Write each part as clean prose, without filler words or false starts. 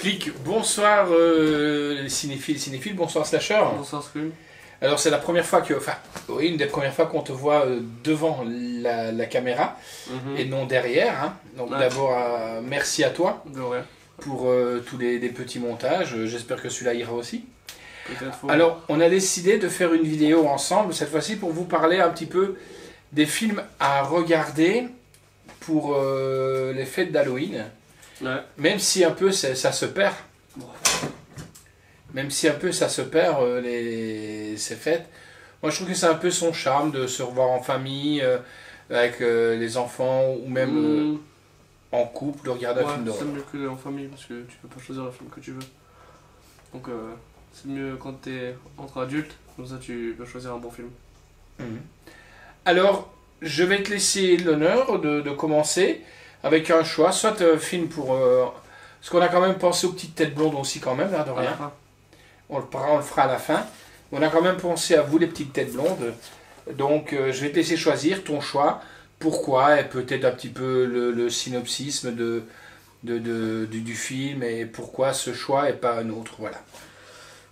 Clic, bonsoir cinéphiles, bonsoir Slasher. Bonsoir Scream. Alors c'est la première fois que, enfin, oui, une des premières fois qu'on te voit devant la caméra et non derrière. Hein. Donc Ouais. d'abord, merci à toi De rien. pour tous les petits montages. J'espère que celui-là ira aussi. Peut-être faut. Alors on a décidé de faire une vidéo ensemble, cette fois-ci pour vous parler un petit peu des films à regarder pour les fêtes d'Halloween. Ouais. Même si un peu ça se perd. Bon. Même si un peu ça se perd, ces fêtes. Moi je trouve que c'est un peu son charme de se revoir en famille, avec les enfants, ou même en couple, de regarder un film C'est d'horreur. mieux que en famille parce que tu peux pas choisir le film que tu veux. Donc c'est mieux quand t'es entre adultes, comme ça tu peux choisir un bon film. Mhm. Alors, je vais te laisser l'honneur de commencer avec un choix, soit un film pour... parce qu'on a quand même pensé aux petites têtes blondes aussi quand même, hein, de À la rien. fin. On le fera à la fin. On a quand même pensé à vous, les petites têtes blondes. Donc, je vais te laisser choisir ton choix. Pourquoi, et peut-être un petit peu le synopsis du film, et pourquoi ce choix et pas un autre. Voilà.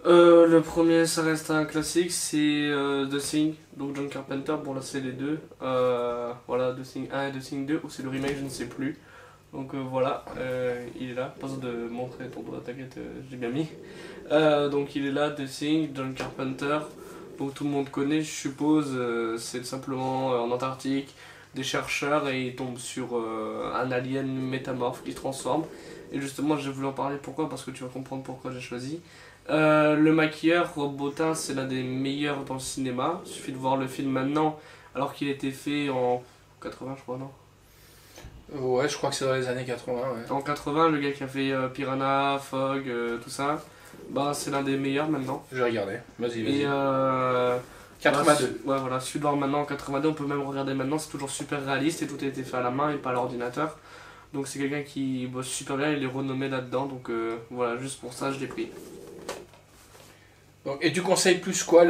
Le premier, ça reste un classique, c'est The Thing, donc John Carpenter. Bon, là c'est les deux. Voilà, The Thing 1 et The Thing 2, ou c'est le remake, je ne sais plus. Donc voilà, il est là. Pas besoin de montrer ton doigt, t'inquiète, j'ai bien mis. Donc il est là, The Thing, John Carpenter. Donc tout le monde connaît, je suppose. C'est simplement en Antarctique, des chercheurs, et ils tombent sur un alien métamorphe qui se transforme. Et justement, j'ai voulu en parler. Pourquoi? Parce que tu vas comprendre pourquoi j'ai choisi. Le maquilleur, Rob Bottin, c'est l'un des meilleurs dans le cinéma. Il suffit de voir le film maintenant, alors qu'il a été fait en 80, je crois, non? Ouais, je crois que c'est dans les années 80. Ouais. En 80, le gars qui a fait Piranha, Fog, tout ça, bah c'est l'un des meilleurs maintenant. Je vais regarder. Vas-y, vas-y. Et 82. ouais, voilà, celui de voir maintenant en 82, on peut même regarder maintenant, c'est toujours super réaliste et tout a été fait à la main et pas à l'ordinateur. Donc c'est quelqu'un qui bosse super bien, il est renommé là-dedans, donc voilà, juste pour ça je l'ai pris. Donc, et tu conseilles plus quoi,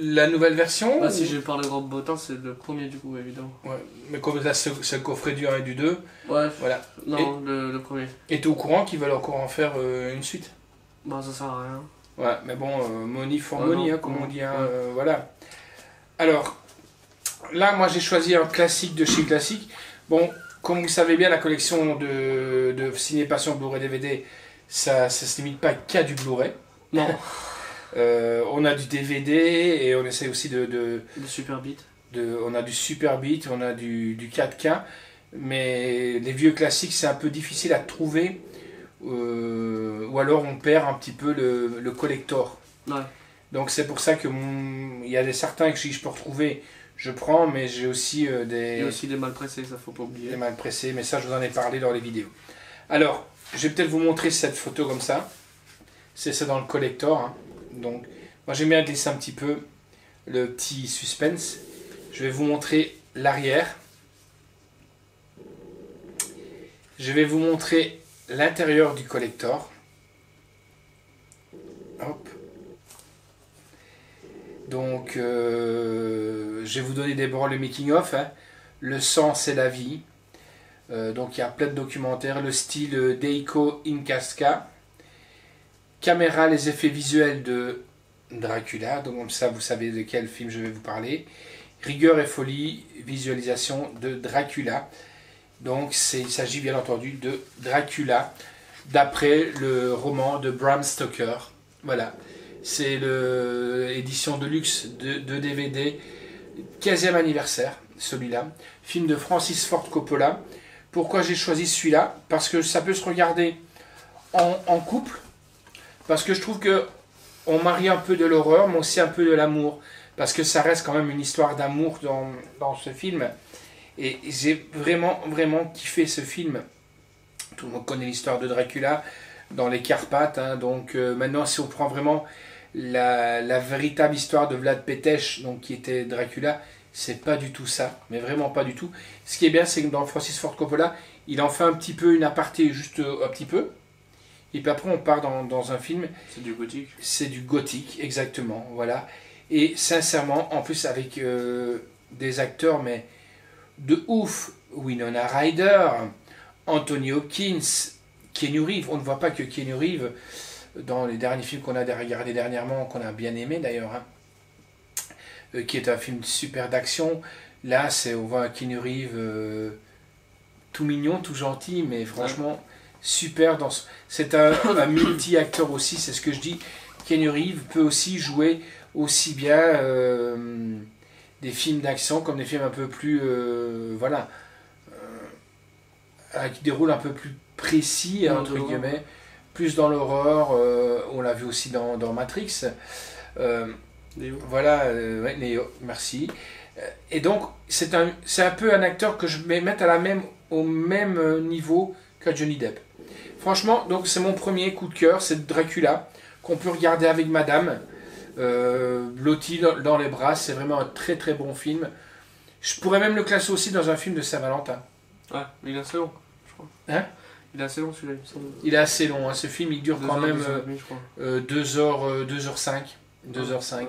la nouvelle version Bah, ou... si j'ai parlé de Rob Bottin, c'est le premier du coup, évidemment. Ouais, mais comme là c'est le coffret du 1 et du 2, Ouais, voilà. non, le premier. Et t'es au courant qu'ils veulent encore en faire une suite? Bah, ça sert à rien. Ouais, mais bon, money for Ouais, money, non, hein, comme non, on dit, hein, ouais. voilà. Alors, là, moi j'ai choisi un classique de chez Classique. Bon, comme vous savez bien, la collection de Ciné Passion Blu-ray DVD, ça se limite pas qu'à du Blu-ray. Non, On a du DVD et on essaie aussi le super beat. on a du Super Beat, on a du 4K, mais les vieux classiques c'est un peu difficile à trouver, ou alors on perd un petit peu le collector. Ouais. Donc c'est pour ça que il y a certains que si je peux retrouver, je prends, mais j'ai aussi Il y a aussi des mal pressés, ça faut pas oublier. des mal pressés, mais ça je vous en ai parlé dans les vidéos. Alors, je vais peut-être vous montrer cette photo comme ça. C'est ça dans le collector. Hein. Donc, moi j'aime bien glisser un petit peu le petit suspense. Je vais vous montrer l'arrière. Je vais vous montrer l'intérieur du collector. Hop. Donc, je vais vous donner d'abord le making-of. Hein. Le sang, c'est la vie. Donc, il y a plein de documentaires. Le style Deiko Inkasca. Caméra, les effets visuels de Dracula. Donc, comme ça, vous savez de quel film je vais vous parler. Rigueur et folie, visualisation de Dracula. Donc, il s'agit bien entendu de Dracula, d'après le roman de Bram Stoker. Voilà. C'est l'édition de luxe de DVD, 15e anniversaire, celui-là. Film de Francis Ford Coppola. Pourquoi j'ai choisi celui-là? Parce que ça peut se regarder en couple. Parce que je trouve que on marie un peu de l'horreur, mais aussi un peu de l'amour. Parce que ça reste quand même une histoire d'amour dans ce film. Et j'ai vraiment, vraiment kiffé ce film. Tout le monde connaît l'histoire de Dracula dans les Carpates. Hein, donc maintenant, si on prend vraiment la véritable histoire de Vlad Petech, donc qui était Dracula, c'est pas du tout ça, mais vraiment pas du tout. Ce qui est bien, c'est que dans Francis Ford Coppola, il en fait un petit peu une aparté, juste un petit peu. Et puis après, on part dans un film. C'est du gothique. C'est du gothique, exactement, voilà. Et sincèrement, en plus avec des acteurs, mais de ouf. Winona Ryder, Anthony Hopkins, Keanu Reeves, on ne voit pas que Keanu Reeves, dans les derniers films qu'on a regardés dernièrement, qu'on a bien aimé d'ailleurs, hein, qui est un film super d'action, là on voit un Keanu Reeves tout mignon, tout gentil, mais franchement super. C'est un multi-acteur aussi, c'est ce que je dis. Keanu Reeves peut aussi jouer aussi bien des films d'action comme des films un peu plus voilà, avec des rôles un peu plus précis entre guillemets, plus dans l'horreur. On l'a vu aussi dans Matrix. Voilà, ouais, Neo, merci. Et donc c'est un peu un acteur que je vais mettre au même niveau que Johnny Depp. Franchement, donc c'est mon premier coup de cœur, c'est Dracula, qu'on peut regarder avec madame, blotti dans les bras. C'est vraiment un très très bon film. Je pourrais même le classer aussi dans un film de Saint-Valentin. Ouais, mais il est assez long, je crois. Hein? Il est assez long celui-là, il me semble. Il est assez long, hein. Ce film il dure quand même 2h30, 2h05. 2h05. Ouais.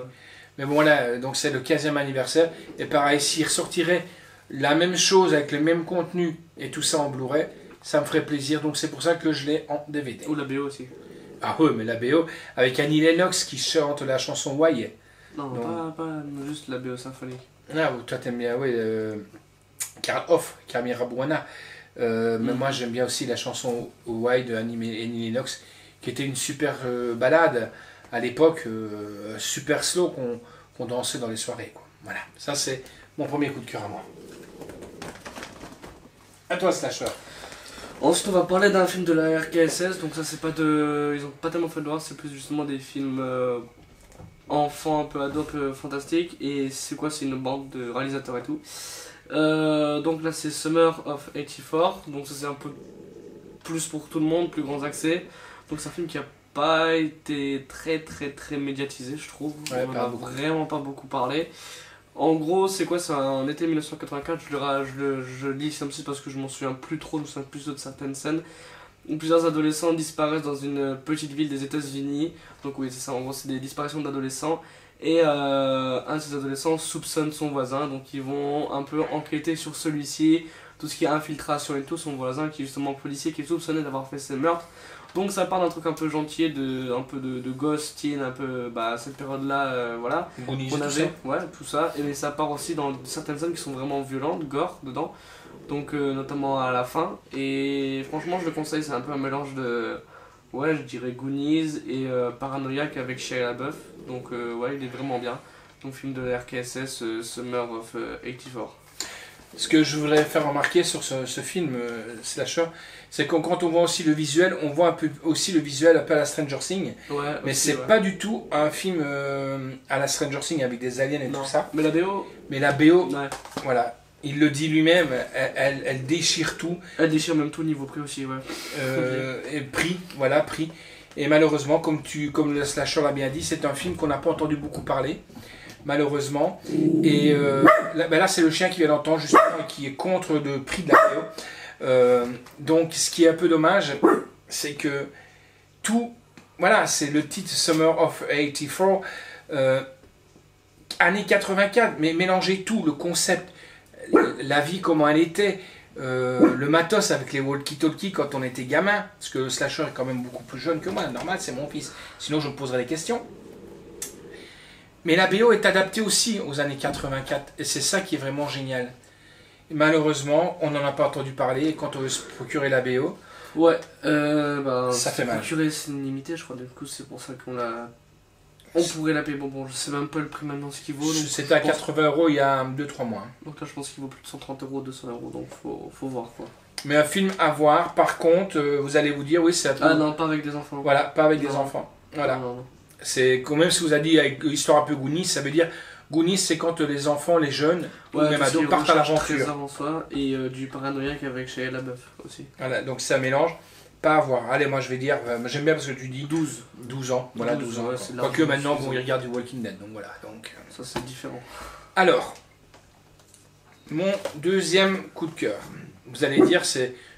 Mais bon voilà, donc c'est le 15e anniversaire. Et pareil, s'il ressortirait la même chose avec le même contenu et tout ça en Blu-ray, ça me ferait plaisir. Donc c'est pour ça que je l'ai en DVD. Ou la BO aussi. Ah ouais, mais la BO, avec Annie Lennox qui chante la chanson Why. Non, pas juste la BO symphonique. Ah, toi t'aimes bien, oui, Carmine Rabuana. Mais moi j'aime bien aussi la chanson Why de Annie Lennox, qui était une super balade à l'époque, super slow qu'on dansait dans les soirées, quoi. Voilà, ça c'est mon premier coup de cœur à moi. À toi, Slasher. Ensuite, on va parler d'un film de la RKSS. Donc, ça, c'est pas de. Ils ont pas tellement fait de l'horreur, c'est plus justement des films enfants, un peu ados, un peu fantastiques. Et c'est quoi? C'est une bande de réalisateurs et tout. Donc là, c'est Summer of 84. Donc, ça, c'est un peu plus pour tout le monde, plus grands accès. Donc, c'est un film qui a pas été très médiatisé, je trouve. Ouais, on en a vraiment pas beaucoup parlé. En gros, c'est quoi? C'est en été 1984. Je lis comme ça parce que je m'en souviens plus trop, je me souviens plus de certaines scènes. Où plusieurs adolescents disparaissent dans une petite ville des États-Unis. Donc, oui, c'est ça, en gros, c'est des disparitions d'adolescents. Et un de ces adolescents soupçonne son voisin. Donc, ils vont un peu enquêter sur celui-ci. Tout ce qui est infiltration et tout, son voisin qui est justement policier, qui est soupçonné d'avoir fait ces meurtres. Donc ça part d'un truc un peu gentil, un peu de gosse, teen, un peu cette période-là, voilà. Goonies, On tout avait, ça. ouais, tout ça. Et mais ça part aussi dans certaines scènes qui sont vraiment violentes, gore dedans. Donc notamment à la fin. Et franchement, je le conseille, c'est un peu un mélange de, ouais, je dirais Goonies et Paranoïaque avec Shia LaBeouf. Donc ouais, il est vraiment bien. Donc film de la RKSS, Summer of 84. Ce que je voudrais faire remarquer sur ce film Slasher, c'est que quand on voit aussi le visuel, on voit un peu aussi le visuel un peu à la Stranger Things. Ouais, mais aussi, c'est ouais. pas du tout un film à la Stranger Things avec des aliens et Non. tout ça. Mais la BO, Mais la BO, ouais. voilà, il le dit lui-même, elle déchire tout. Elle déchire même tout niveau prix aussi, ouais. Et prix, voilà, prix. Et malheureusement, comme le Slasher l'a bien dit, c'est un film qu'on n'a pas entendu beaucoup parler. Malheureusement. Et là c'est le chien qui vient d'entendre justement qui est contre le prix de la BO. Donc ce qui est un peu dommage, c'est que tout, voilà, c'est le titre Summer of 84, année 84, mais mélanger tout, le concept, la vie comment elle était, le matos avec les walkie-talkie quand on était gamin, parce que le slasher est quand même beaucoup plus jeune que moi, normal, c'est mon fils, sinon je me poserais des questions. Mais la BO est adaptée aussi aux années 84, et c'est ça qui est vraiment génial. Et malheureusement, on n'en a pas entendu parler, et quand on veut se procurer la BO, Ouais, ça fait mal. Procurer, c'est limité, je crois, du coup, c'est pour ça qu'on l'a. On pourrait la payer. Bon, je sais même pas le prix maintenant ce qu'il vaut. C'était à 80 € il y a 2-3 mois. Donc là, je pense qu'il vaut plus de 130 €, 200 €, donc faut voir quoi. Mais un film à voir, par contre, vous allez vous dire, oui, c'est un peu... Ah non, pas avec des enfants. Voilà, pas avec des Non. enfants. Voilà. Non. C'est quand même si vous avez dit avec histoire un peu Goonies, ça veut dire Goonies c'est quand les enfants, les jeunes, ou même ados partent à l'aventure. Avant soi, et du paranoïaque avec Shia LaBeouf aussi. Voilà, donc c'est un mélange. Pas à voir. Allez, moi je vais dire, j'aime bien parce que tu dis 12 ans. Voilà, 12 ans. Ouais, c'est Quoique largement maintenant, suffisant. bon, ils regardent du Walking Dead, donc voilà. Donc, Ça, c'est différent. alors, mon deuxième coup de cœur. Vous allez dire,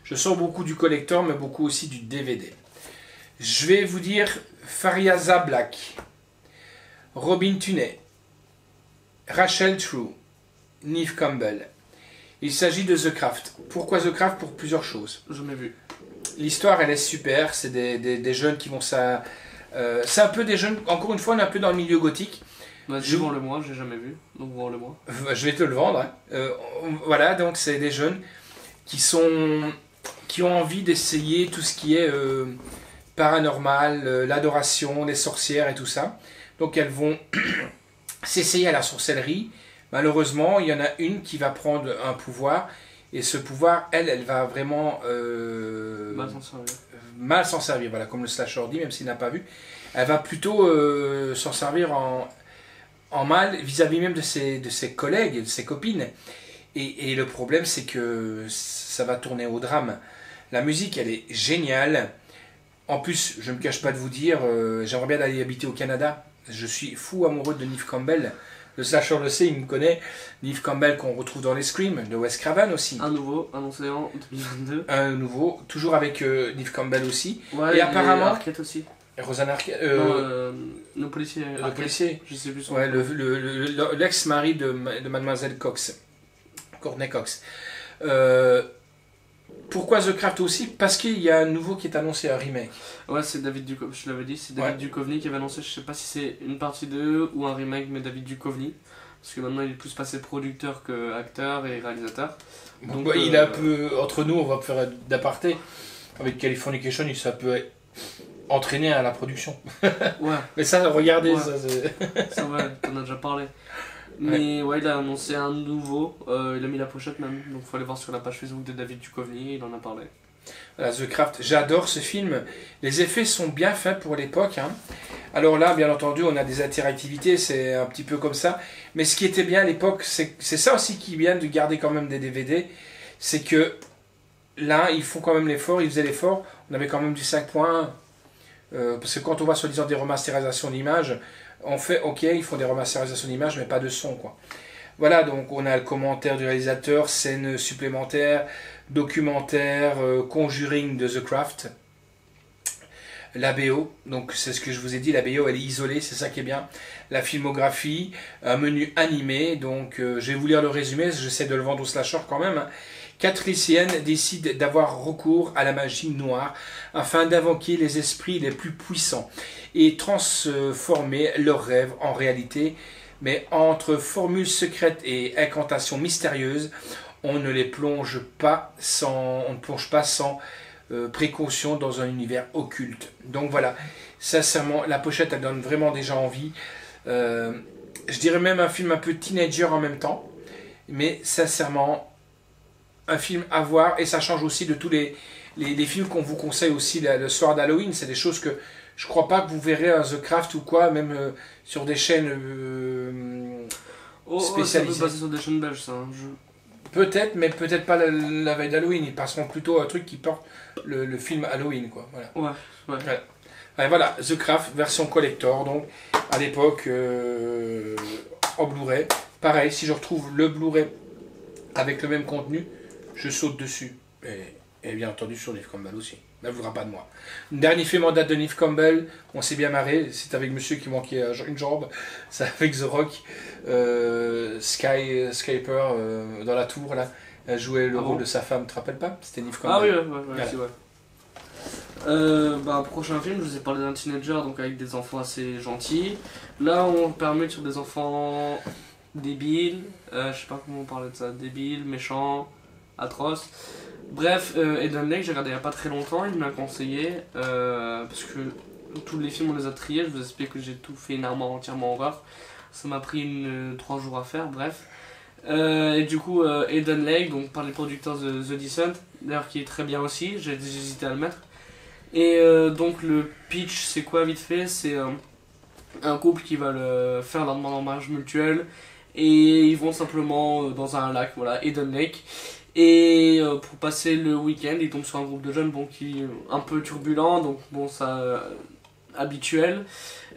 je sors beaucoup du collector, mais beaucoup aussi du DVD. Je vais vous dire Fariaza Black, Robin Tunney, Rachel True, Neve Campbell. Il s'agit de The Craft. Pourquoi The Craft? Pour plusieurs choses. Jamais vu. L'histoire, elle est super. C'est des jeunes qui vont ça. C'est un peu des jeunes. Encore une fois, on est un peu dans le milieu gothique. Vas-y, vends-le moi, j'ai jamais vu. Donc vends-le moi. Je vais te le vendre. Hein. Voilà, donc c'est des jeunes qui ont envie d'essayer tout ce qui est paranormal, l'adoration, les sorcières et tout ça. Donc elles vont s'essayer à la sorcellerie. Malheureusement, il y en a une qui va prendre un pouvoir. Et ce pouvoir, elle va vraiment mal s'en servir, voilà, comme le slasher dit, même s'il n'a pas vu. Elle va plutôt s'en servir en mal vis-à-vis même de ses collègues, de ses copines. Et le problème, c'est que ça va tourner au drame. La musique, elle est géniale. En plus, je ne me cache pas de vous dire, j'aimerais bien aller habiter au Canada. Je suis fou amoureux de Neve Campbell. Le slasher le sait, il me connaît. Neve Campbell qu'on retrouve dans les Scream, de Wes Craven aussi. Un nouveau, annoncé en 2022. Un nouveau, toujours avec Neve Campbell aussi. Ouais, et apparemment... Arquette aussi. Rosanna Arquette. Le policier. Le policier. Je sais plus son nom. L'ex-mari de Mademoiselle Cox. Courtney Cox. Pourquoi The Craft aussi? Parce qu'il y a un nouveau qui est annoncé, un remake. Ouais, c'est David Duchovny, je l'avais dit, c'est David Duchovny qui avait annoncé, je sais pas si c'est une partie 2 ou un remake, mais David Duchovny. Parce que maintenant il est plus passé producteur que acteur et réalisateur. Donc il a un peu, entre nous, on va faire d'aparté. Avec Californication, ça peut entraîner à la production. Ouais. Mais ça, regardez, ouais. ça ouais, t'en as déjà parlé. Mais ouais, il a annoncé un nouveau, il a mis la pochette même, donc il faut aller voir sur la page Facebook de David Duchovny, il en a parlé. Voilà, The Craft, j'adore ce film, les effets sont bien faits pour l'époque. Hein. Alors là, bien entendu, on a des interactivités, c'est un petit peu comme ça, mais ce qui était bien à l'époque, c'est ça aussi qui vient de garder quand même des DVD, c'est que là, ils font quand même l'effort, ils faisaient l'effort, on avait quand même du 5.1, parce que quand on voit soi-disant des remasterisations d'images, on fait, ok, ils font des remasterisations d'images, mais pas de son, quoi. Voilà, donc on a le commentaire du réalisateur, scène supplémentaire, documentaire, Conjuring de The Craft. La BO, donc c'est ce que je vous ai dit, la BO elle est isolée, c'est ça qui est bien. La filmographie, un menu animé, donc je vais vous lire le résumé, j'essaie de le vendre au slasher quand même. Hein. 4 lycéennes décident d'avoir recours à la magie noire afin d'invoquer les esprits les plus puissants et transformer leurs rêves en réalité. Mais entre formules secrètes et incantations mystérieuses, on ne plonge pas sans précaution dans un univers occulte. Donc voilà, sincèrement, la pochette elle donne vraiment déjà envie. Je dirais même un film un peu teenager en même temps, mais sincèrement, un film à voir, et ça change aussi de tous les films qu'on vous conseille aussi le soir d'Halloween. C'est des choses que je crois pas que vous verrez à The Craft ou quoi, même sur des chaînes spécialisées. Ça peut passer sur des chaînes belges, ça. Peut-être, mais peut-être pas la veille d'Halloween. Ils passeront plutôt à un truc qui porte le film Halloween, quoi. Voilà. Ouais. Allez, voilà, The Craft, version collector, donc à l'époque en Blu-ray. Pareil, si je retrouve le Blu-ray avec le même contenu, je saute dessus. Et bien entendu sur Neve Campbell aussi. Ne voudra pas de moi. Dernier film en date de Neve Campbell, on s'est bien marré. C'est avec monsieur qui manquait une jambe. C'est avec The Rock. Skyper dans la tour là. Elle jouait le rôle de sa femme, tu te rappelles pas? C'était Neve Campbell. Ah oui, c'est vrai. Prochain film, je vous ai parlé d'un teenager donc avec des enfants assez gentils. Là, on permet sur des enfants débiles. Je sais pas comment on parlait de ça. Débiles, méchants, atroces. Bref, Eden Lake, j'ai regardé il n'y a pas très longtemps, il me l'a conseillé, parce que tous les films on les a triés, je vous explique que j'ai tout fait une armoire entièrement horreur, ça m'a pris 3 jours à faire, bref. Et du coup, Eden Lake, donc par les producteurs de The Descent, d'ailleurs qui est très bien aussi, j'ai hésité à le mettre. Et donc le pitch, c'est quoi vite fait? C'est un couple qui va faire leur demande en mariage mutuel, et ils vont simplement dans un lac, voilà, Eden Lake. Et pour passer le week-end, ils tombent sur un groupe de jeunes qui est un peu turbulent, donc bon, ça habituel.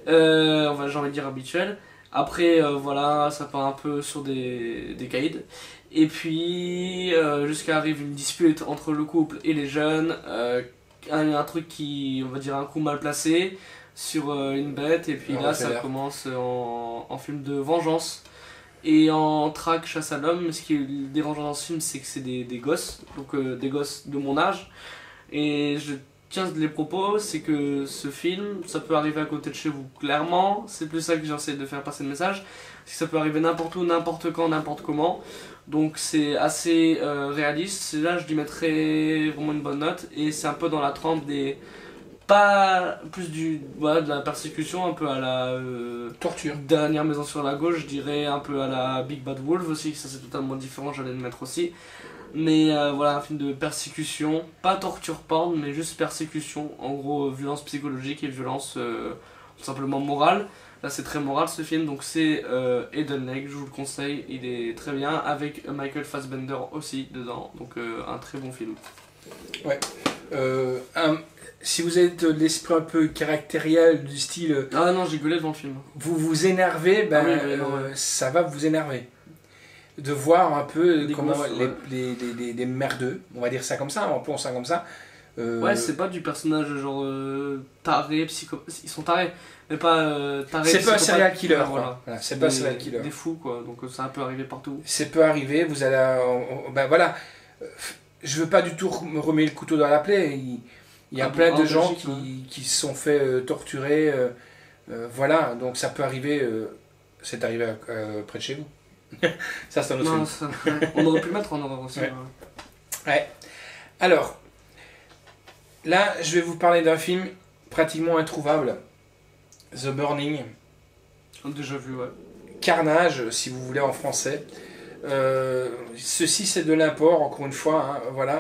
J'ai envie de dire habituel. Après, voilà, ça part un peu sur des caïds. Et puis, jusqu'à arrive une dispute entre le couple et les jeunes. Un truc qui, on va dire, un coup mal placé sur une bête. Et puis là, ça commence en film de vengeance. Et en track chasse à l'homme, ce qui est dérangeant dans ce film, c'est que c'est des gosses, donc des gosses de mon âge. Et je tiens les propos, c'est que ce film, ça peut arriver à côté de chez vous, clairement. C'est plus ça que j'essaie de faire passer le message. C'est que ça peut arriver n'importe où, n'importe quand, n'importe comment. Donc c'est assez réaliste. Là, je lui mettrais vraiment une bonne note. Et c'est un peu dans la trempe des... Pas plus voilà, de la persécution, un peu à la Torture. Dernière maison sur la gauche, je dirais un peu à la Big Bad Wolf aussi, ça c'est totalement différent, j'allais le mettre aussi. Mais voilà, un film de persécution, pas torture porn, mais juste persécution, en gros violence psychologique et violence tout simplement morale. Là c'est très moral ce film, donc c'est Hidden Lake, je vous le conseille, il est très bien, avec Michael Fassbender aussi dedans, donc un très bon film. Ouais. Si vous êtes de l'esprit un peu caractériel, du style... Ah non, j'ai gueulé devant le film. Vous vous énervez, ben, Ah oui, non, ouais. ça va vous énerver. De voir un peu Des comment gosses, les merdeux, on va dire ça comme ça, on pense ça comme ça. Ouais, c'est pas du personnage genre taré, ils sont tarés, mais pas taré. C'est pas un serial killer, ouais, quoi. voilà. Voilà, c'est pas un serial killer. Des fous, quoi, donc ça peut arriver partout. C'est peut arriver, vous allez... ben voilà, je veux pas du tout me remettre le couteau dans la plaie. Il y a plein de gens qui se sont fait torturer, voilà, donc ça peut arriver, c'est arrivé près de chez vous. Ça c'est un autre film. Ouais. On aurait pu le mettre en horreur aussi. Ouais. Ouais. Alors, là je vais vous parler d'un film pratiquement introuvable, The Burning. Déjà vu, ouais. Carnage, si vous voulez en français. Ceci c'est de l'import, encore une fois, hein, voilà.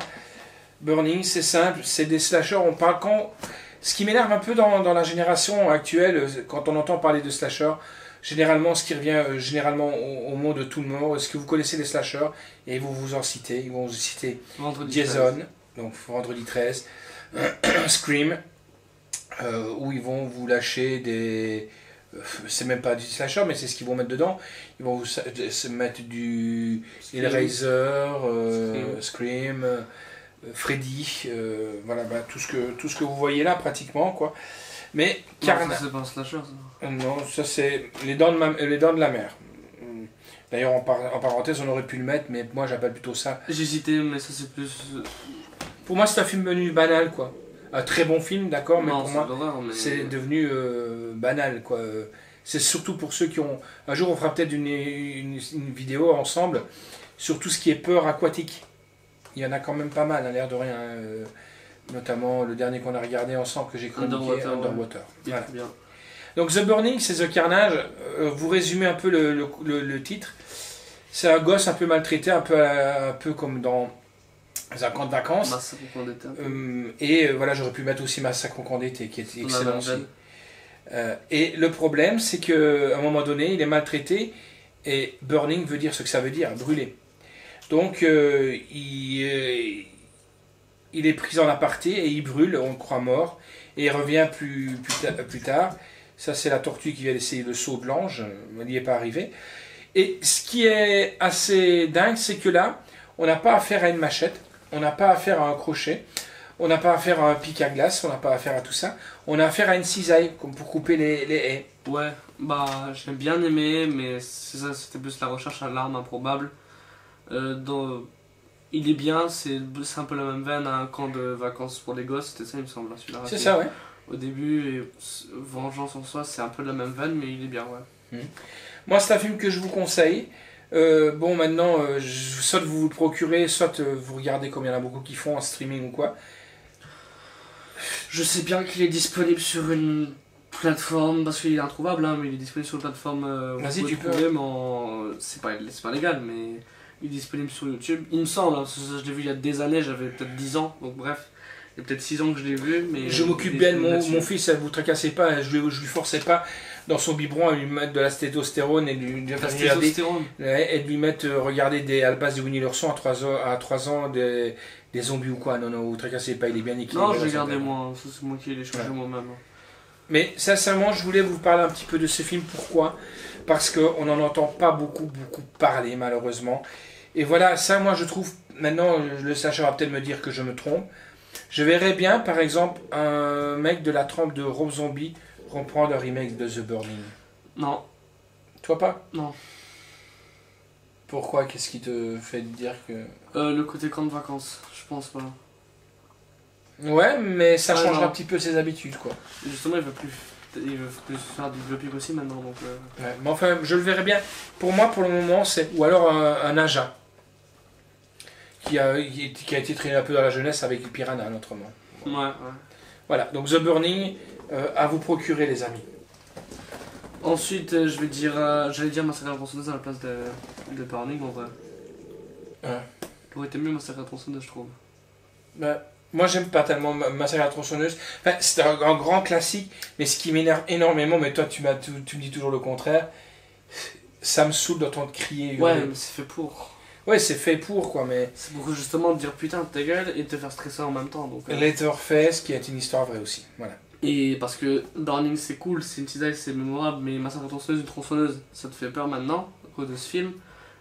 Burning, c'est simple, c'est des slashers, on parle quand... Ce qui m'énerve un peu dans la génération actuelle, quand on entend parler de slashers, généralement, ce qui revient généralement au mot de tout le monde, est-ce que vous connaissez les slashers? Et ils vont vous en citer, ils vont vous citer Jason, donc Vendredi 13, Scream, où ils vont vous lâcher des... c'est même pas du slasher, mais c'est ce qu'ils vont mettre dedans. Ils vont vous se mettre du Hellraiser, Scream, Freddy, voilà, bah, tout ce que vous voyez là pratiquement, quoi. Mais Carnage. C'est pas un slasher, ça. Non, ça c'est les dents de la mer. D'ailleurs, en parenthèse, on aurait pu le mettre, mais moi j'appelle plutôt ça. J'hésitais, mais ça c'est plus. Pour moi, c'est un film devenu banal, quoi. Un très bon film, d'accord, mais non, pour moi, c'est devenu banal, quoi. C'est surtout pour ceux qui ont. Un jour, on fera peut-être une vidéo ensemble sur tout ce qui est peur aquatique. Il y en a quand même pas mal, à l'air de rien. Notamment le dernier qu'on a regardé ensemble, que j'ai chroniqué, Underwater. Ouais. Voilà. Bien. Donc The Burning, c'est The Carnage. Vous résumez un peu le titre. C'est un gosse un peu maltraité, un peu comme dans un camp de vacances. Massacre au camp d'été. Et voilà, j'aurais pu mettre aussi Massacre au camp d'été, qui est excellent aussi. Et le problème, c'est qu'à un moment donné, il est maltraité. Et burning veut dire ce que ça veut dire, brûler. Donc il est pris en aparté et il brûle, on le croit mort. Et il revient plus tard. Ça, c'est la tortue qui vient essayer le saut de l'ange. Il n'y est pas arrivé. Et ce qui est assez dingue, c'est que là, on n'a pas affaire à une machette, on n'a pas affaire à un crochet, on n'a pas affaire à un pic à glace, on n'a pas affaire à tout ça. On a affaire à une cisaille, comme pour couper les haies. Ouais, bah j'ai bien aimé, mais c'est ça, c'était plus la recherche à l'arme improbable. Il est bien, c'est un peu la même veine à un camp de vacances pour les gosses, c'était ça il me semble, celui-là. C'est ça, ouais. Au début, et Vengeance en soi, c'est un peu de la même veine, mais il est bien, ouais. Moi, c'est un film que je vous conseille. Bon, maintenant, soit vous le procurez, soit vous regardez comme il y en a beaucoup qui font en streaming ou quoi. Je sais bien qu'il est disponible sur une plateforme, parce qu'il est introuvable, hein, mais il est disponible sur une plateforme. Vas-y, tu peux. C'est pas légal, mais il est disponible sur YouTube. Il me semble, hein, je l'ai vu il y a des années, j'avais peut-être 10 ans, donc bref. Il y a peut-être 6 ans que je l'ai vu, mais... Je m'occupe bien de mon fils, vous tracassez pas, je lui forçais pas dans son biberon à lui mettre de la stétostérone et de lui mettre regarder des Albas de Winnie l'ourson à 3 ans des zombies ou quoi. Non, vous tracassez pas, il est bien équilibré. Non, je l'ai gardé moi, c'est moi qui l'ai changé moi-même. Mais sincèrement, je voulais vous parler un petit peu de ce film. Pourquoi? Parce qu'on n'en entend pas beaucoup parler, malheureusement. Et voilà, ça, moi, je trouve... Maintenant, le slasher va peut-être me dire que je me trompe. Je verrais bien, par exemple, un mec de la trempe de Rob Zombie reprendre un remake de The Burning. Non. Toi pas? Non. Pourquoi? Qu'est-ce qui te fait dire que... Le côté camp de vacances, je pense, voilà. Ouais, mais ça Ouais, changera non. un petit peu ses habitudes, quoi. Justement, il veut plus faire du biopic aussi maintenant, donc... Ouais, mais enfin, je le verrai bien. Pour moi, pour le moment, c'est... Ou alors un ninja. Qui a été traîné un peu dans la jeunesse avec les Piranha, notamment. Ouais, ouais. Voilà, donc The Burning, à vous procurer, les amis. Ensuite, je vais dire... j'allais dire Massacre à la tronçonneuse à la place de Burning, en vrai. Ouais. Ça aurait été mieux Massacre à la tronçonneuse, je trouve. Bah, moi, j'aime pas tellement Massacre à la tronçonneuse. Enfin, c'est un grand classique, mais ce qui m'énerve énormément, mais toi, tu me dis toujours le contraire, ça me saoule d'entendre crier. Ouais, hurler. mais c'est fait pour. Ouais, c'est fait pour, quoi, mais... C'est pour justement te dire putain de ta gueule et te faire stresser en même temps, donc... Letterface, qui est une histoire vraie aussi. Voilà. Et parce que Burning c'est cool, c'est une cisaille, c'est mémorable, mais Massacre à la tronçonneuse, une tronçonneuse, ça te fait peur maintenant, à cause de ce film.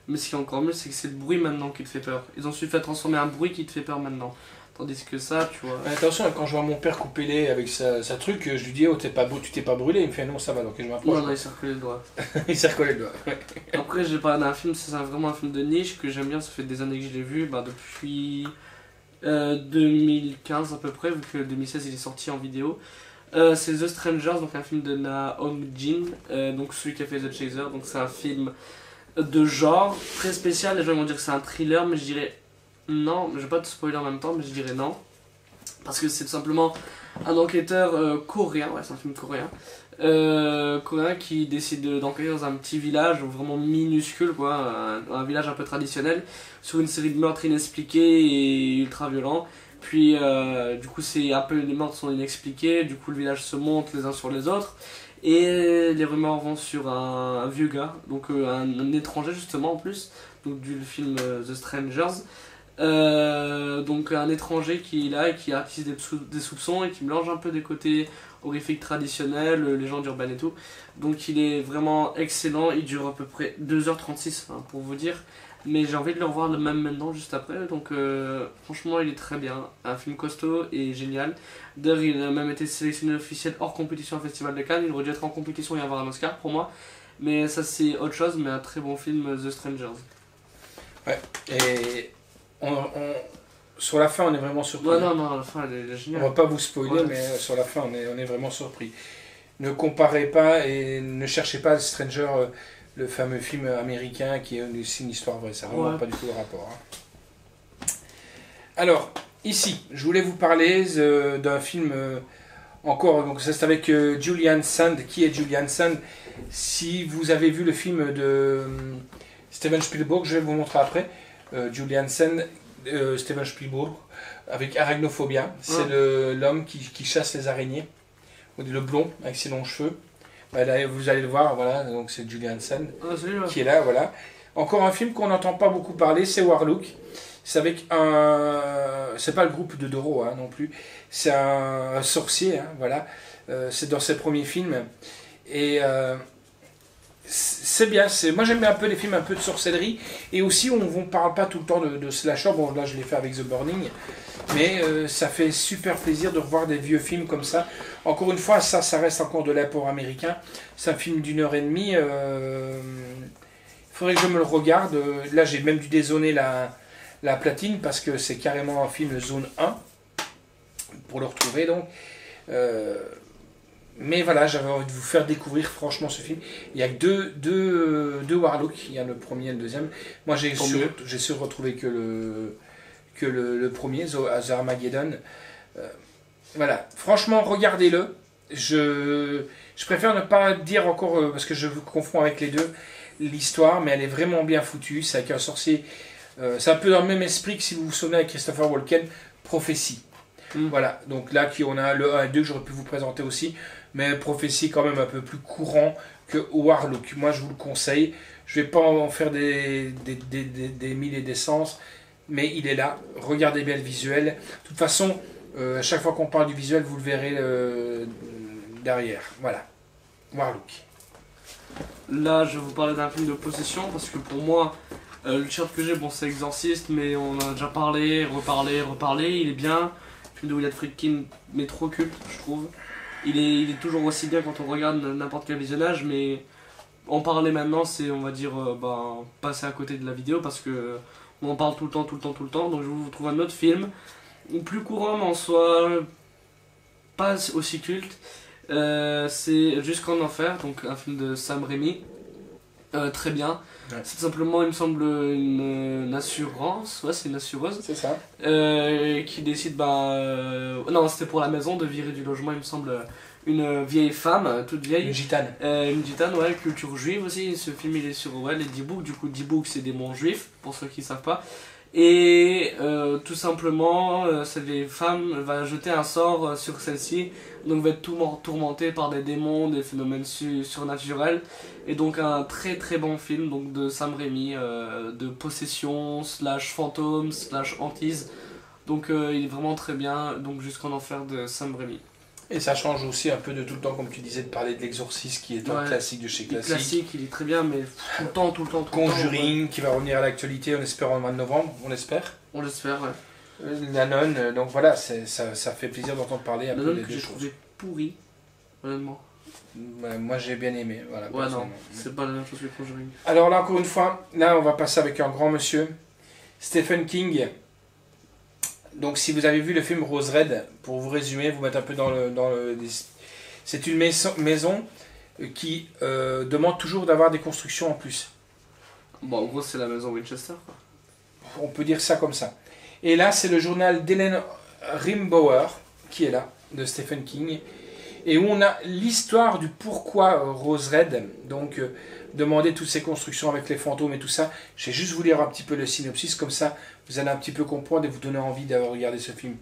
Mais ce qui est encore mieux, c'est que c'est le bruit maintenant qui te fait peur. Ils ont su faire transformer un bruit qui te fait peur maintenant. Tandis que ça, tu vois... Attention, quand je vois mon père couper les avec sa truc, je lui dis, oh, tu t'es pas brûlé. Il me fait, non, ça va, donc je m'approche. Non, non, il s'est recollé le doigt. Il s'est recollé le doigt. Ouais. Après, j'ai parlé d'un film, c'est vraiment un film de niche que j'aime bien, ça fait des années que je l'ai vu, bah, depuis 2015 à peu près, vu que 2016 il est sorti en vidéo. C'est The Strangers, donc un film de Na Hong Jin, donc celui qui a fait The Chaser, donc c'est un film de genre très spécial. Les gens vont dire que c'est un thriller, mais je dirais non, je vais pas te spoiler en même temps, mais je dirais non. Parce que c'est tout simplement un enquêteur coréen, ouais, c'est un film coréen. Coréen qui décide d'enquêter dans un petit village vraiment minuscule, quoi, un village un peu traditionnel, sur une série de meurtres inexpliqués et ultra violents. Puis du coup c'est un peu, les meurtres sont inexpliqués, du coup le village se monte les uns sur les autres. Et les rumeurs vont sur un vieux gars, donc un étranger justement en plus, donc du film The Strangers. Donc un étranger qui est là et qui attise des soupçons et qui mélange un peu des côtés horrifiques traditionnels, légendes urbaines et tout. Donc il est vraiment excellent, il dure à peu près 2h36 hein, pour vous dire. Mais j'ai envie de le revoir le même maintenant juste après, donc franchement il est très bien, un film costaud et génial. D'ailleurs il a même été sélectionné officiel hors compétition au Festival de Cannes, il aurait dû être en compétition et avoir un Oscar pour moi. Mais ça c'est autre chose, mais un très bon film, The Strangers. Ouais, et sur la fin, on est vraiment surpris. Ouais, non, non, à la fin elle est géniale. On va pas vous spoiler, Ouais. mais sur la fin, on est vraiment surpris. Ne comparez pas et ne cherchez pas Stranger, le fameux film américain qui est aussi une histoire vraie. Ça n'a vraiment Ouais. pas du tout le rapport. Hein. Alors, ici, je voulais vous parler d'un film encore. Donc, c'est avec Julian Sand. Qui est Julian Sand? Si vous avez vu le film de Steven Spielberg, je vais vous montrer après. Julian Sand, Steven Spielberg, avec Arachnophobia. C'est l'homme qui chasse les araignées. Le blond, avec ses longs cheveux. Là, vous allez le voir, voilà, donc c'est Julian Sand qui est là, voilà. Encore un film qu'on n'entend pas beaucoup parler, c'est Warlock. C'est avec un... C'est pas le groupe de Doro hein, non plus. C'est un sorcier, hein, voilà. C'est dans ses premiers films. Et c'est bien. Moi j'aime bien un peu les films un peu de sorcellerie. Et aussi on ne parle pas tout le temps de slasher. Bon là je l'ai fait avec The Burning. Mais ça fait super plaisir de revoir des vieux films comme ça. Encore une fois, ça reste encore de l'apport américain. C'est un film d'1h30. Il faudrait que je me le regarde. Là, j'ai même dû dézoner la platine parce que c'est carrément un film zone 1 pour le retrouver. Donc, mais voilà, j'avais envie de vous faire découvrir franchement ce film. Il y a que deux Warlock. Il y a le premier et le deuxième. Moi, j'ai su retrouver que le premier, The Armageddon. Voilà, franchement, regardez-le. Je préfère ne pas dire encore, parce que je vous confonds avec les deux, l'histoire, mais elle est vraiment bien foutue. C'est avec un sorcier. C'est un peu dans le même esprit que si vous vous souvenez avec Christopher Walken, Prophétie. Voilà, donc là, on a le 1 et 2 que j'aurais pu vous présenter aussi, mais Prophétie quand même un peu plus courant que Warlock. Moi, je vous le conseille. Je vais pas en faire des mille et des sens. Mais il est là, regardez bien le visuel. De toute façon, à chaque fois qu'on parle du visuel, vous le verrez derrière. Voilà, Warlock. Là, je vais vous parler d'un film de possession, parce que pour moi, le t-shirt que j'ai, bon, c'est Exorcist, mais on en a déjà parlé, reparlé, il est bien. Le film de William Friedkin, mais trop culte, je trouve. Il est toujours aussi bien quand on regarde n'importe quel visionnage, mais en parler maintenant, c'est, on va dire, passer à côté de la vidéo, parce que on en parle tout le temps, donc je vous trouve un autre film plus courant, mais en soi pas aussi culte. C'est Jusqu'en Enfer, donc un film de Sam Raimi. Très bien. Ouais. C'est simplement, il me semble, une assurance. Ouais, c'est une assureuse. C'est ça. Qui décide, non, c'était pour la maison, de virer du logement, il me semble, une vieille femme, toute vieille. Une gitane. Une gitane, ouais, culture juive aussi. Ce film, il est sur les D-Books. Du coup, D-Books, c'est des monts juifs, pour ceux qui ne savent pas. Et tout simplement, cette vieille femme va jeter un sort sur celle-ci, donc va être tourmentée par des démons, des phénomènes surnaturels. Et donc un très très bon film donc de Sam Raimi, de possession, slash fantôme, slash hantise. Donc il est vraiment très bien, donc Jusqu'en Enfer de Sam Raimi. Et ça change aussi un peu de tout le temps, comme tu disais, de parler de l'Exorciste, qui est un classique de chez classique. Classique, il est très bien, mais tout le temps. Conjuring, qui va revenir à l'actualité, on espère en mois de novembre, on espère. On l'espère, ouais. La Nonne, donc voilà, ça fait plaisir d'entendre parler un peu des que deux j'ai choses. trouvé pourri, honnêtement. Moi j'ai bien aimé, voilà. Ouais, non, c'est pas la même chose que Conjuring. Alors là, encore une fois, là on va passer avec un grand monsieur, Stephen King. Donc si vous avez vu le film Rose Red, pour vous résumer, vous mettre un peu dans le c'est une maison qui demande toujours d'avoir des constructions en plus. Bon, en gros, c'est la maison Winchester, quoi. On peut dire ça comme ça. Et là, c'est le journal d'Helen Rimbauer qui est là, de Stephen King, et où on a l'histoire du pourquoi Rose Red, donc demander toutes ces constructions avec les fantômes et tout ça. Je vais juste vous lire un petit peu le synopsis, comme ça vous allez un petit peu comprendre et vous donner envie d'avoir regardé ce film.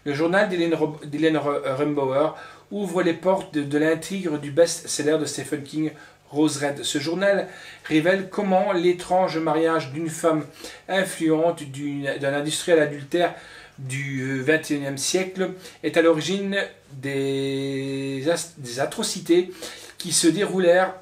Le journal d'Helen Rimbauer ouvre les portes de l'intrigue du best-seller de Stephen King, Rose Red. Ce journal révèle comment l'étrange mariage d'une femme influente, d'un industriel adultère du XXIe siècle, est à l'origine des atrocités qui se déroulèrent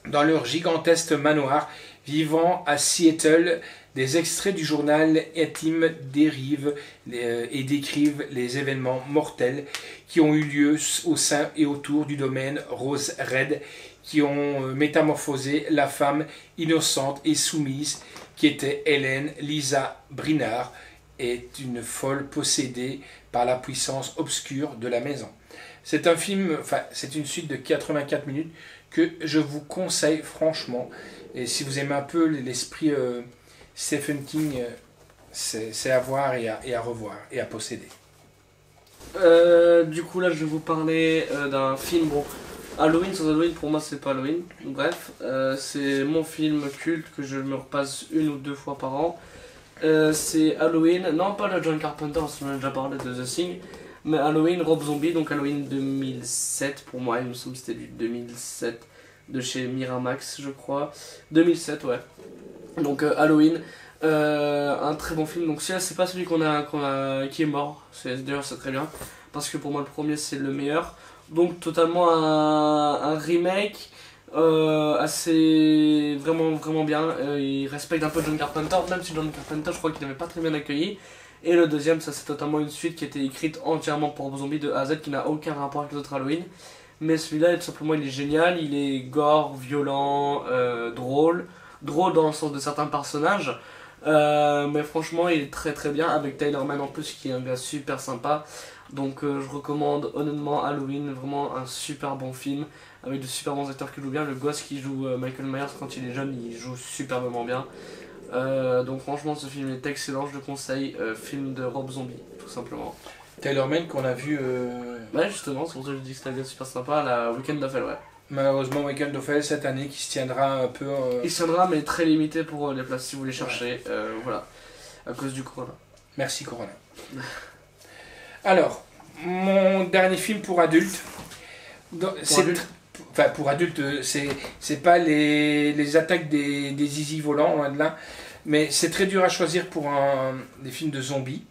dans leur gigantesque manoir vivant à Seattle. Des extraits du journal intime dérivent et décrivent les événements mortels qui ont eu lieu au sein et autour du domaine Rose Red, qui ont métamorphosé la femme innocente et soumise qui était Helen Lisa Brinard, est une folle possédée par la puissance obscure de la maison. C'est un film, c'est une suite de 84 minutes que je vous conseille franchement. Et si vous aimez un peu l'esprit Stephen King, c'est à voir et à revoir et à posséder. Du coup là je vais vous parler d'un film, bon, Halloween sans Halloween pour moi c'est pas Halloween, bref, c'est mon film culte que je me repasse 1 ou 2 fois par an. C'est Halloween, non pas de John Carpenter, parce qu'on a déjà parlé de The Thing, mais Halloween Rob Zombie, donc Halloween 2007 pour moi, il me semble que c'était du 2007 de chez Miramax je crois, 2007 ouais. Donc Halloween, un très bon film. Donc celui-là c'est pas celui qui est mort, d'ailleurs c'est très bien, parce que pour moi le premier c'est le meilleur. Donc totalement un remake assez vraiment bien. Il respecte un peu John Carpenter, même si John Carpenter je crois qu'il n'avait pas très bien accueilli. Et le deuxième, ça c'est totalement une suite qui a été écrite entièrement pour Rob Zombie de A à Z, qui n'a aucun rapport avec les autres Halloween. Mais celui-là, tout simplement, il est génial, il est gore, violent, drôle dans le sens de certains personnages, mais franchement il est très très bien, avec Tyler Mann en plus qui est un gars super sympa. Donc je recommande honnêtement Halloween, vraiment un super bon film avec de super bons acteurs qui jouent bien. Le gosse qui joue Michael Myers quand il est jeune, il joue superbement bien. Donc franchement ce film est excellent, je le conseille. Film de Rob Zombie tout simplement. Tyler Mann qu'on a vu ouais justement, c'est pour ça que je dis que c'est un gars super sympa, la Weekend of Hell, ouais. Malheureusement, Weekend of Hell cette année qui se tiendra un peu. Il se tiendra, mais très limité pour les places si vous les cherchez. Voilà, à cause du corona. Merci Corona. Alors, mon dernier film pour adultes. Pour adultes, c'est pas les attaques des zizi volants, loin de là. Mais c'est très dur à choisir pour des films de zombies.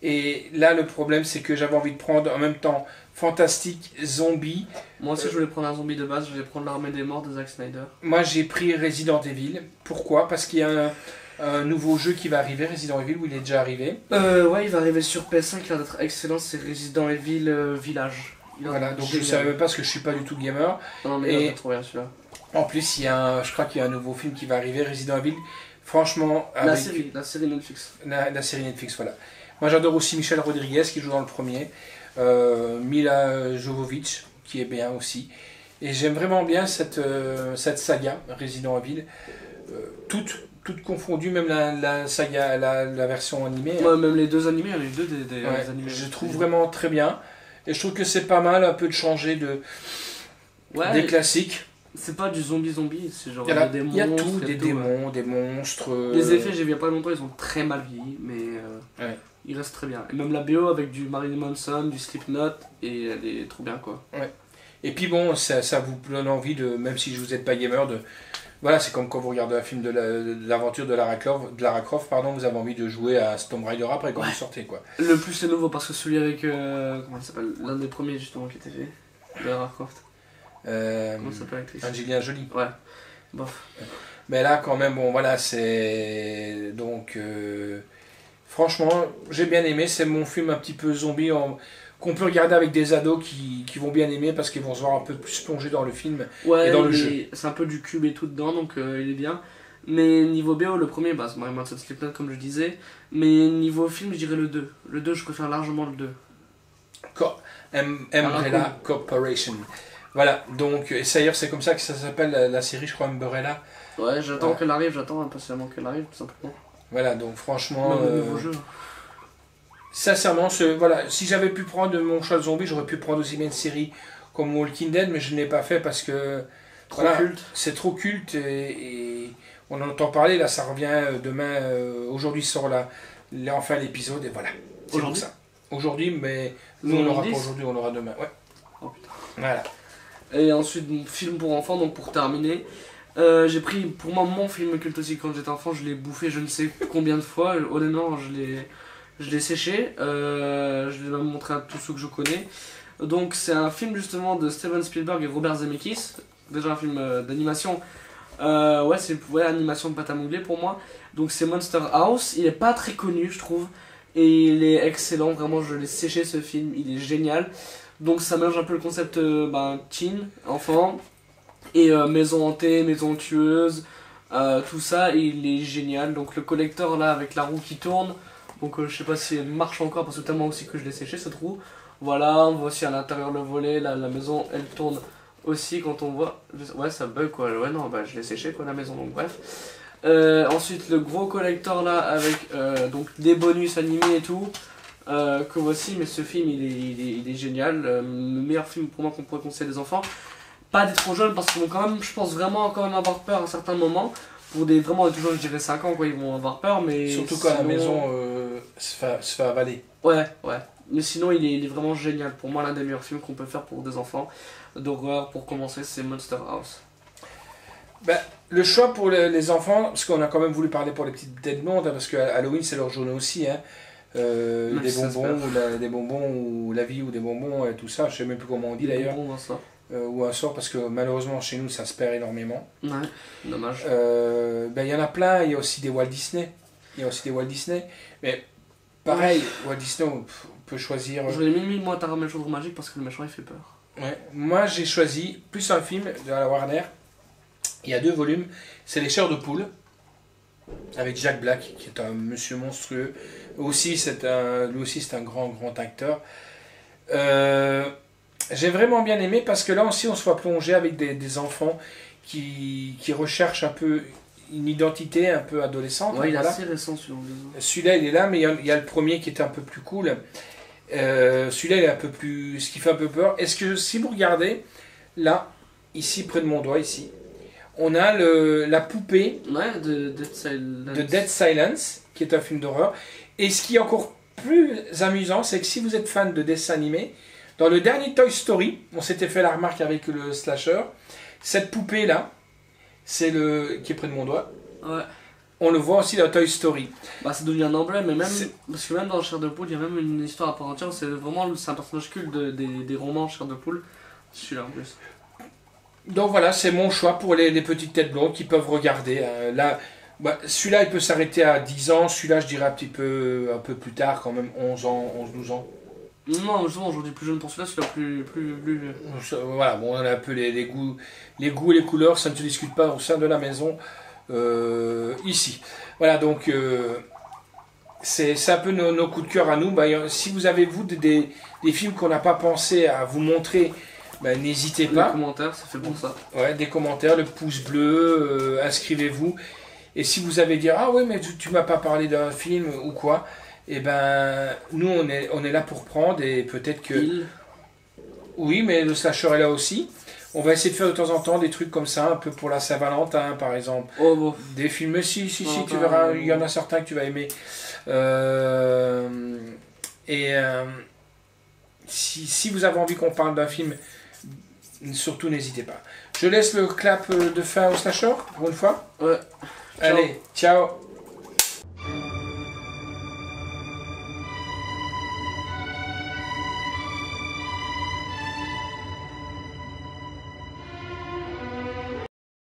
Et là, le problème, c'est que j'avais envie de prendre en même temps fantastique, zombie. Moi aussi, je voulais prendre un zombie de base, je voulais prendre l'Armée des Morts de Zack Snyder. Moi, j'ai pris Resident Evil. Pourquoi? Parce qu'il y a un nouveau jeu qui va arriver, Resident Evil, où il est déjà arrivé. Ouais, il va arriver sur PS5, il a l'air d'être excellent, c'est Resident Evil Village. Voilà, donc je ne savais même pas parce que je suis pas du tout gamer. Non, mais il a trop bien celui-là. En plus, je crois qu'il y a un nouveau film qui va arriver, Resident Evil. Franchement, la série Netflix. La série Netflix, voilà. Moi j'adore aussi Michel Rodriguez qui joue dans le premier. Mila Jovovich qui est bien aussi. Et j'aime vraiment bien cette saga Resident Evil. Toutes confondues, même la saga, la version animée. Ouais, même les deux animés, les deux des Ouais, animés. je trouve vraiment très bien. Et je trouve que c'est pas mal un peu de changer des classiques. C'est pas du zombie, c'est genre des Il y a monstres. tout, des démons, des monstres. Les effets, j'ai vu il y a pas longtemps, ils ont très mal vieilli, mais Ouais. ils restent très bien. Et même la BO avec du Marilyn Manson, du Slipknot, et elle est trop bien quoi. Et puis bon, ça vous donne envie de, même si vous n'êtes pas gamer, voilà, c'est comme quand vous regardez un film de l'aventure de Lara Croft, pardon, vous avez envie de jouer à Tomb Raider après quand vous sortez quoi. Le plus c'est nouveau parce que celui avec comment il s'appelle, l'un des premiers justement qui était fait de Lara Croft. Comment ça s'appelle l'actrice? Angelina Jolie. Ouais. Bof. Mais là quand même, bon voilà, c'est donc franchement, j'ai bien aimé. C'est mon film un petit peu zombie qu'on peut regarder avec des ados qui vont bien aimer parce qu'ils vont se voir un peu plus plongés dans le film et dans le jeu. C'est un peu du cube et tout dedans, donc il est bien. Mais niveau BO, le premier, c'est Marilyn Manson Slipknot comme je disais. Mais niveau film, je dirais le 2. Le 2, je préfère largement le 2. Umbrella Corporation. Voilà, donc d'ailleurs c'est comme ça que ça s'appelle la série, je crois, Umbrella. Ouais, j'attends qu'elle arrive, j'attends impatiemment qu'elle arrive, tout simplement. Voilà, donc franchement. Même au nouveau jeu. Sincèrement, voilà, si j'avais pu prendre mon choix de zombie, j'aurais pu prendre aussi bien une série comme Walking Dead, mais je ne l'ai pas fait parce que Culte. c'est trop culte et on en entend parler. Là, ça revient demain. Aujourd'hui sort enfin l'épisode et voilà. C'est pour ça. Aujourd'hui, mais nous on l'aura pas aujourd'hui, on l'aura demain. Ouais. Oh putain. Voilà. Et ensuite, mon film pour enfants, donc pour terminer. J'ai pris pour moi mon film culte aussi quand j'étais enfant, je l'ai bouffé je ne sais combien de fois, honnêtement je l'ai séché, je l'ai même montré à tous ceux que je connais. Donc c'est un film justement de Steven Spielberg et Robert Zemeckis, déjà un film d'animation, c'est animation de pâte à modeler pour moi. Donc c'est Monster House, il est pas très connu je trouve, et il est excellent, vraiment je l'ai séché ce film, il est génial. Donc ça mélange un peu le concept teen, enfant, et maison hantée, maison tueuse, tout ça, et il est génial. Donc le collecteur là avec la roue qui tourne, donc je sais pas si elle marche encore parce que tellement aussi que je l'ai séché cette roue. Voilà, on voit aussi à l'intérieur le volet, là, la maison elle tourne aussi quand on voit. Ouais, ça bug quoi, ouais, non, je l'ai séché quoi la maison, donc bref. Ensuite le gros collecteur là avec donc des bonus animés et tout. Que voici, mais ce film il est génial, le meilleur film pour moi qu'on pourrait conseiller des enfants. Pas des trop jeunes parce qu'ils vont quand même, je pense vraiment quand même avoir peur à certains moments. Pour des vraiment toujours je dirais 5 ans quoi, ils vont avoir peur, mais surtout sinon... quand la maison se fait avaler. Ouais. Mais sinon il est vraiment génial. Pour moi l'un des meilleurs films qu'on peut faire pour des enfants d'horreur pour commencer c'est Monster House. Le choix pour les enfants, parce qu'on a quand même voulu parler pour les petites têtes blondes, parce que Halloween c'est leur journée aussi, hein. Des bonbons ou la vie ou des bonbons et tout ça, je sais même plus comment on dit d'ailleurs. Ou un sort parce que malheureusement chez nous ça se perd énormément. Ouais, dommage. Il y en a plein, il y a aussi des Walt Disney. Mais pareil, Walt Disney on peut choisir. J'aurais mis moi Tara le chaudron magique parce que le méchant il fait peur. Ouais. Moi j'ai choisi plus un film de la Warner. Il y a 2 volumes, c'est Les Chairs de Poule avec Jack Black qui est un monsieur monstrueux. Lui aussi c'est un grand acteur. J'ai vraiment bien aimé parce que là aussi on se voit plonger avec des enfants qui recherchent un peu une identité un peu adolescente. Ouais, il est assez récent celui-là. Celui-là il est là, mais il y a le premier qui était un peu plus cool. Celui-là il est un peu plus, ce qui fait un peu peur. Est-ce que si vous regardez là, ici près de mon doigt ici, on a la poupée de Dead Silence qui est un film d'horreur. Et ce qui est encore plus amusant, c'est que si vous êtes fan de dessins animés, dans le dernier Toy Story, on s'était fait la remarque avec le slasher, cette poupée-là, c'est qui est près de mon doigt, ouais. On le voit aussi dans Toy Story. C'est devenu un emblème, mais même, parce que même dans Chair de Poule, il y a même une histoire à part entière, c'est un personnage culte des romans Chair de Poule, celui-là en plus. Donc voilà, c'est mon choix pour les petites têtes blondes qui peuvent regarder. Là, celui-là, il peut s'arrêter à 10 ans, celui-là, je dirais un peu plus tard, quand même 11 ans, 12 ans. Non, justement, aujourd'hui plus jeune pour celui-là plus vieux. Voilà, bon, on a un peu les goûts et les couleurs, ça ne se discute pas au sein de la maison, ici. Voilà, donc, c'est un peu nos coups de cœur à nous. Bah, si vous avez, vous, des films qu'on n'a pas pensé à vous montrer, bah, n'hésitez Les pas. commentaires, ça fait pour ça. Ouais, des commentaires, le pouce bleu, inscrivez-vous. Et si vous avez dit, ah ouais, mais tu m'as pas parlé d'un film ou quoi, et ben, nous, on est là pour prendre et peut-être que... Oui, mais le slasher est là aussi. On va essayer de faire de temps en temps des trucs comme ça, un peu pour la Saint-Valentin, par exemple. Oh bon. Des films, si, tu verras, il y en a certains que tu vas aimer. Si vous avez envie qu'on parle d'un film, surtout n'hésitez pas. Je laisse le clap de fin au slasher, pour une fois. Ouais. Allez, ciao.